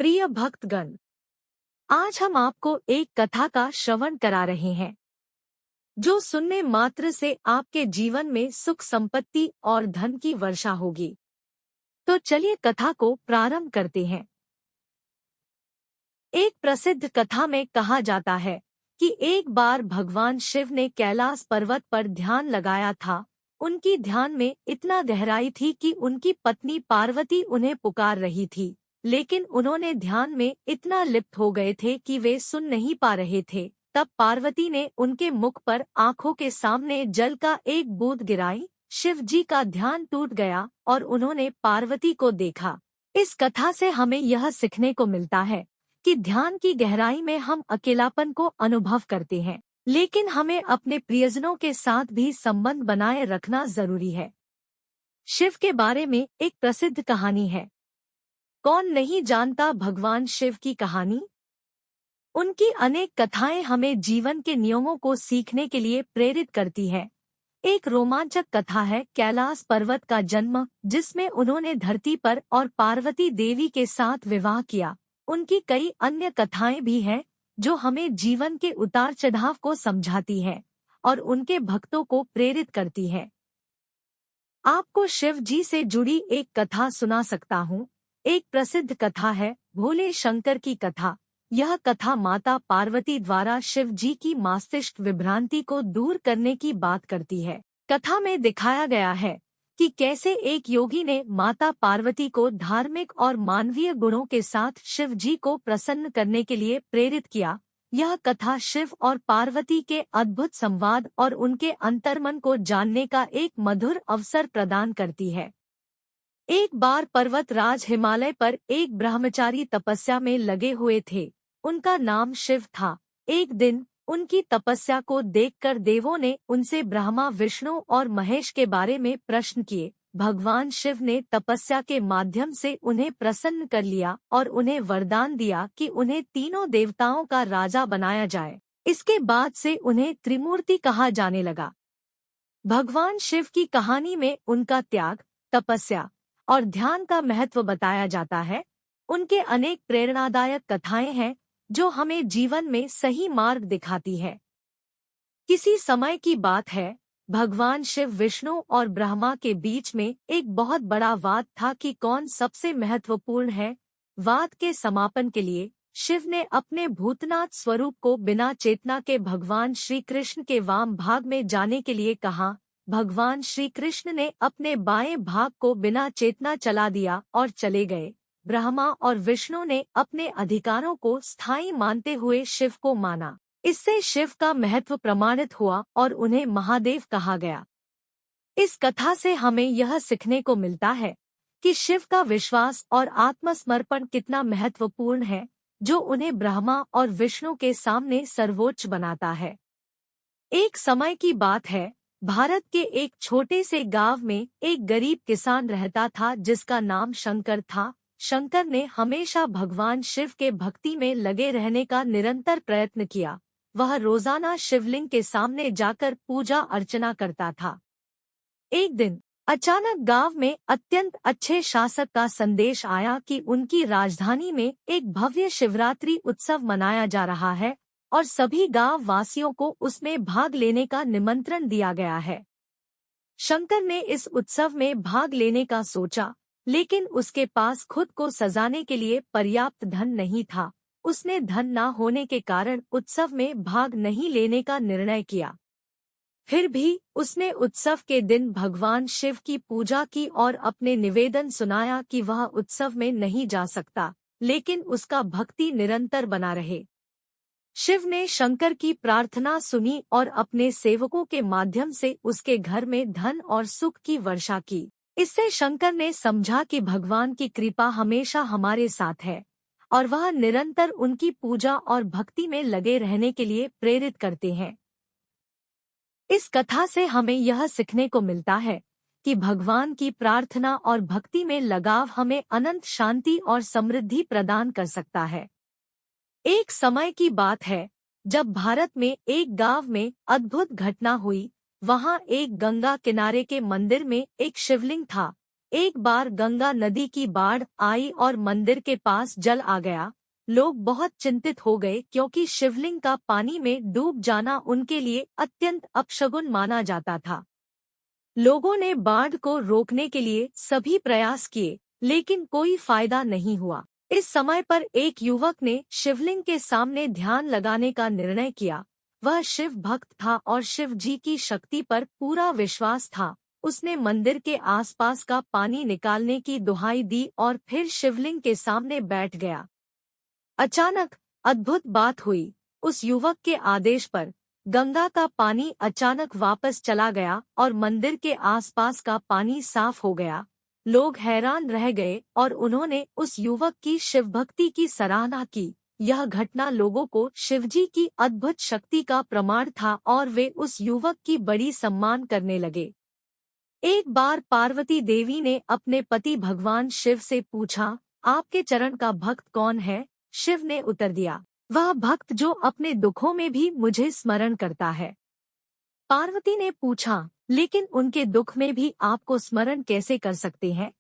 प्रिय भक्तगण, आज हम आपको एक कथा का श्रवण करा रहे हैं जो सुनने मात्र से आपके जीवन में सुख संपत्ति और धन की वर्षा होगी। तो चलिए कथा को प्रारंभ करते हैं। एक प्रसिद्ध कथा में कहा जाता है कि एक बार भगवान शिव ने कैलाश पर्वत पर ध्यान लगाया था। उनकी ध्यान में इतना गहराई थी कि उनकी पत्नी पार्वती उन्हें पुकार रही थी, लेकिन उन्होंने ध्यान में इतना लिप्त हो गए थे कि वे सुन नहीं पा रहे थे। तब पार्वती ने उनके मुख पर आंखों के सामने जल का एक बूंद गिराई। शिव जी का ध्यान टूट गया और उन्होंने पार्वती को देखा। इस कथा से हमें यह सीखने को मिलता है कि ध्यान की गहराई में हम अकेलापन को अनुभव करते हैं, लेकिन हमें अपने प्रियजनों के साथ भी संबंध बनाए रखना जरूरी है। शिव के बारे में एक प्रसिद्ध कहानी है। कौन नहीं जानता भगवान शिव की कहानी। उनकी अनेक कथाएं हमें जीवन के नियमों को सीखने के लिए प्रेरित करती है। एक रोमांचक कथा है कैलाश पर्वत का जन्म, जिसमें उन्होंने धरती पर और पार्वती देवी के साथ विवाह किया। उनकी कई अन्य कथाएं भी हैं जो हमें जीवन के उतार चढ़ाव को समझाती है और उनके भक्तों को प्रेरित करती है। आपको शिव जी से जुड़ी एक कथा सुना सकता हूँ। एक प्रसिद्ध कथा है भोले शंकर की कथा। यह कथा माता पार्वती द्वारा शिव जी की मस्तिष्क विभ्रांति को दूर करने की बात करती है। कथा में दिखाया गया है कि कैसे एक योगी ने माता पार्वती को धार्मिक और मानवीय गुणों के साथ शिव जी को प्रसन्न करने के लिए प्रेरित किया। यह कथा शिव और पार्वती के अद्भुत संवाद और उनके अंतर्मन को जानने का एक मधुर अवसर प्रदान करती है। एक बार पर्वतराज हिमालय पर एक ब्रह्मचारी तपस्या में लगे हुए थे। उनका नाम शिव था। एक दिन उनकी तपस्या को देखकर देवों ने उनसे ब्रह्मा, विष्णु और महेश के बारे में प्रश्न किए। भगवान शिव ने तपस्या के माध्यम से उन्हें प्रसन्न कर लिया और उन्हें वरदान दिया कि उन्हें तीनों देवताओं का राजा बनाया जाए। इसके बाद से उन्हें त्रिमूर्ति कहा जाने लगा। भगवान शिव की कहानी में उनका त्याग, तपस्या और ध्यान का महत्व बताया जाता है। उनके अनेक प्रेरणादायक कथाएं हैं जो हमें जीवन में सही मार्ग दिखाती है। किसी समय की बात है, भगवान शिव, विष्णु और ब्रह्मा के बीच में एक बहुत बड़ा वाद था कि कौन सबसे महत्वपूर्ण है। वाद के समापन के लिए शिव ने अपने भूतनाथ स्वरूप को बिना चेतना के भगवान श्री कृष्ण के वाम भाग में जाने के लिए कहा। भगवान श्री कृष्ण ने अपने बाएं भाग को बिना चेतना चला दिया और चले गए। ब्रह्मा और विष्णु ने अपने अधिकारों को स्थायी मानते हुए शिव को माना। इससे शिव का महत्व प्रमाणित हुआ और उन्हें महादेव कहा गया। इस कथा से हमें यह सीखने को मिलता है कि शिव का विश्वास और आत्मसमर्पण कितना महत्वपूर्ण है, जो उन्हें ब्रह्मा और विष्णु के सामने सर्वोच्च बनाता है। एक समय की बात है, भारत के एक छोटे से गांव में एक गरीब किसान रहता था जिसका नाम शंकर था। शंकर ने हमेशा भगवान शिव के भक्ति में लगे रहने का निरंतर प्रयत्न किया। वह रोजाना शिवलिंग के सामने जाकर पूजा अर्चना करता था। एक दिन अचानक गांव में अत्यंत अच्छे शासक का संदेश आया कि उनकी राजधानी में एक भव्य शिवरात्रि उत्सव मनाया जा रहा है और सभी गांव वासियों को उसमें भाग लेने का निमंत्रण दिया गया है। शंकर ने इस उत्सव में भाग लेने का सोचा, लेकिन उसके पास खुद को सजाने के लिए पर्याप्त धन नहीं था। उसने धन न होने के कारण उत्सव में भाग नहीं लेने का निर्णय किया। फिर भी उसने उत्सव के दिन भगवान शिव की पूजा की और अपने निवेदन सुनाया कि वह उत्सव में नहीं जा सकता, लेकिन उसका भक्ति निरंतर बना रहे। शिव ने शंकर की प्रार्थना सुनी और अपने सेवकों के माध्यम से उसके घर में धन और सुख की वर्षा की। इससे शंकर ने समझा कि भगवान की कृपा हमेशा हमारे साथ है और वह निरंतर उनकी पूजा और भक्ति में लगे रहने के लिए प्रेरित करते हैं। इस कथा से हमें यह सीखने को मिलता है कि भगवान की प्रार्थना और भक्ति में लगाव हमें अनंत शांति और समृद्धि प्रदान कर सकता है। एक समय की बात है, जब भारत में एक गांव में अद्भुत घटना हुई। वहां एक गंगा किनारे के मंदिर में एक शिवलिंग था। एक बार गंगा नदी की बाढ़ आई और मंदिर के पास जल आ गया। लोग बहुत चिंतित हो गए क्योंकि शिवलिंग का पानी में डूब जाना उनके लिए अत्यंत अपशगुन माना जाता था। लोगों ने बाढ़ को रोकने के लिए सभी प्रयास किए, लेकिन कोई फायदा नहीं हुआ। इस समय पर एक युवक ने शिवलिंग के सामने ध्यान लगाने का निर्णय किया। वह शिव भक्त था और शिव जी की शक्ति पर पूरा विश्वास था। उसने मंदिर के आसपास का पानी निकालने की दुहाई दी और फिर शिवलिंग के सामने बैठ गया। अचानक अद्भुत बात हुई। उस युवक के आदेश पर गंगा का पानी अचानक वापस चला गया और मंदिर के आसपास का पानी साफ हो गया। लोग हैरान रह गए और उन्होंने उस युवक की शिवभक्ति की सराहना की। यह घटना लोगों को शिवजी की अद्भुत शक्ति का प्रमाण था और वे उस युवक की बड़ी सम्मान करने लगे। एक बार पार्वती देवी ने अपने पति भगवान शिव से पूछा, आपके चरण का भक्त कौन है? शिव ने उत्तर दिया, वह भक्त जो अपने दुखों में भी मुझे स्मरण करता है। पार्वती ने पूछा, लेकिन उनके दुख में भी आपको स्मरण कैसे कर सकते हैं?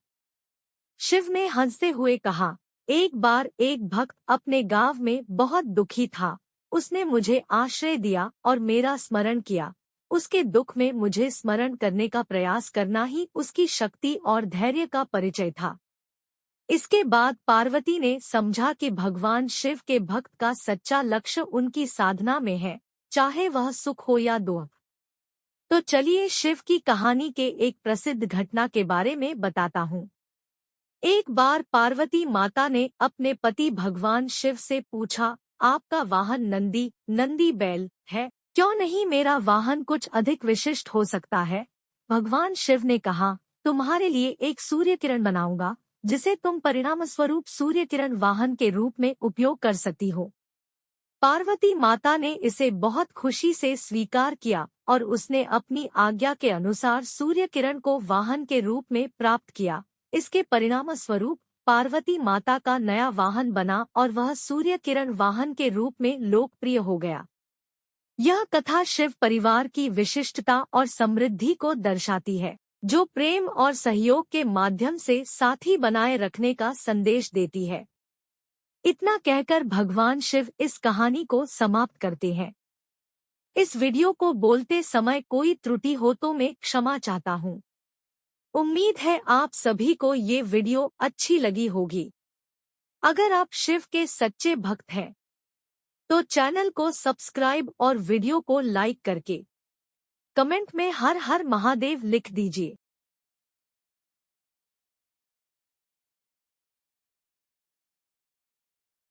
शिव ने हंसते हुए कहा, एक बार एक भक्त अपने गांव में बहुत दुखी था। उसने मुझे आश्रय दिया और मेरा स्मरण किया। उसके दुख में मुझे स्मरण करने का प्रयास करना ही उसकी शक्ति और धैर्य का परिचय था। इसके बाद पार्वती ने समझा कि भगवान शिव के भक्त का सच्चा लक्ष्य उनकी साधना में है, चाहे वह सुख हो या दुख। तो चलिए शिव की कहानी के एक प्रसिद्ध घटना के बारे में बताता हूँ। एक बार पार्वती माता ने अपने पति भगवान शिव से पूछा, आपका वाहन नंदी बैल है, क्यों नहीं मेरा वाहन कुछ अधिक विशिष्ट हो सकता है? भगवान शिव ने कहा, तुम्हारे लिए एक सूर्य किरण बनाऊंगा, जिसे तुम परिणाम स्वरूप सूर्य किरण वाहन के रूप में उपयोग कर सकती हो। पार्वती माता ने इसे बहुत खुशी से स्वीकार किया और उसने अपनी आज्ञा के अनुसार सूर्य किरण को वाहन के रूप में प्राप्त किया। इसके परिणाम स्वरूप पार्वती माता का नया वाहन बना और वह सूर्य किरण वाहन के रूप में लोकप्रिय हो गया। यह कथा शिव परिवार की विशिष्टता और समृद्धि को दर्शाती है, जो प्रेम और सहयोग के माध्यम से साथी बनाए रखने का संदेश देती है। इतना कहकर भगवान शिव इस कहानी को समाप्त करते हैं। इस वीडियो को बोलते समय कोई त्रुटि हो तो मैं क्षमा चाहता हूँ। उम्मीद है आप सभी को ये वीडियो अच्छी लगी होगी। अगर आप शिव के सच्चे भक्त हैं, तो चैनल को सब्सक्राइब और वीडियो को लाइक करके कमेंट में हर हर महादेव लिख दीजिए।